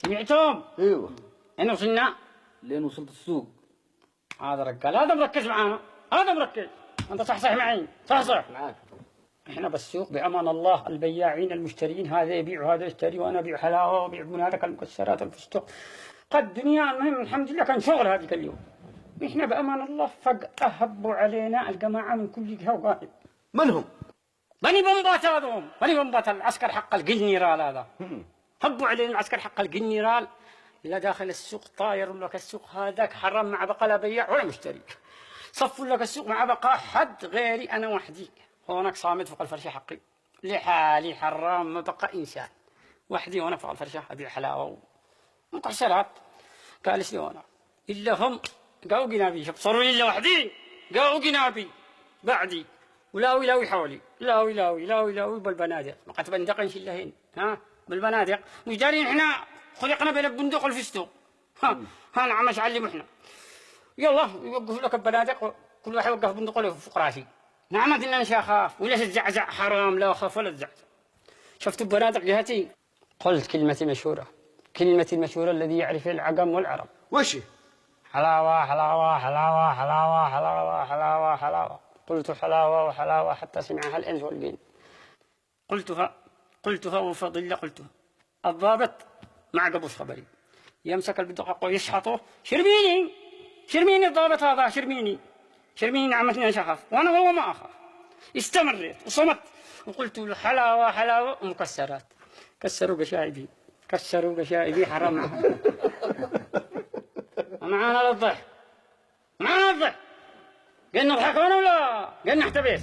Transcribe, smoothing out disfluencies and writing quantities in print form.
سمعتم؟ ايوه. أين وصلنا؟ لين وصلت السوق. هذا رجال، هذا مركز معانا، هذا مركز. أنت صح معي، صح. معاك. احنا بالسوق بأمان الله، البياعين المشترين، هذا يبيع وهذا يشتري، وأنا أبيع حلاوة وأبيع بنادق المكسرات الفستق. قد دنيا المهم الحمد لله كان شغل هذيك اليوم. احنا بأمان الله فجأة هبوا علينا الجماعة من كل جهة وقائد. من هم؟ بني بمبات هذوم، بني بمبات العسكر حق الجنرال هذا. هبوا علينا العسكر حق الجنرال. لا داخل السوق طاير لك السوق هذاك حرام مع بقى لا بياع ولا مشتري. صفوا لك السوق مع بقى حد غيري أنا وحدي. هونك صامد فوق الفرشة حقي لحالي حرام ما بقى إنسان وحدي هونك فوق الفرشة أبيع حلاوة ومكسرات. جالس لي هنا إلا هم قاو جنابي صاروا لي إلا وحدي قاو جنابي بعدي ولاوي حولي لاوي بالبنادق ما قد بندقنش إلا هنا ها بالبنادق مش دارين إحنا خلقنا بين البندق والفستق ها نعمش علم إحنا يلا يوقف لك البنادق كل واحد يوقف بندق له فوق راسي. نعم إننا مش أخاف ولا تزعزع حرام لا أخاف ولا تزعزع. شفت البنادق جهتي قلت كلمتي مشهورة، كلمتي المشهورة الذي يعرف العجم والعرب. وش؟ حلاوة حلاوة حلاوة حلاوة حلاوة حلاوة حلاوة. قلت حلاوة وحلاوة حتى سمعها الإنس والجن. قلتها وفضل قلتها. الضابط مع قبوس خبري يمسك البندق ويشحطه شرميني الضابط هذا شرميني نعمتني شخف وانا والله ما اخاف. استمريت وصمت وقلت له حلاوه ومكسرات. كسروا قشائبي حرام معانا للضحك قلنا نضحك ولا قلنا احتبس.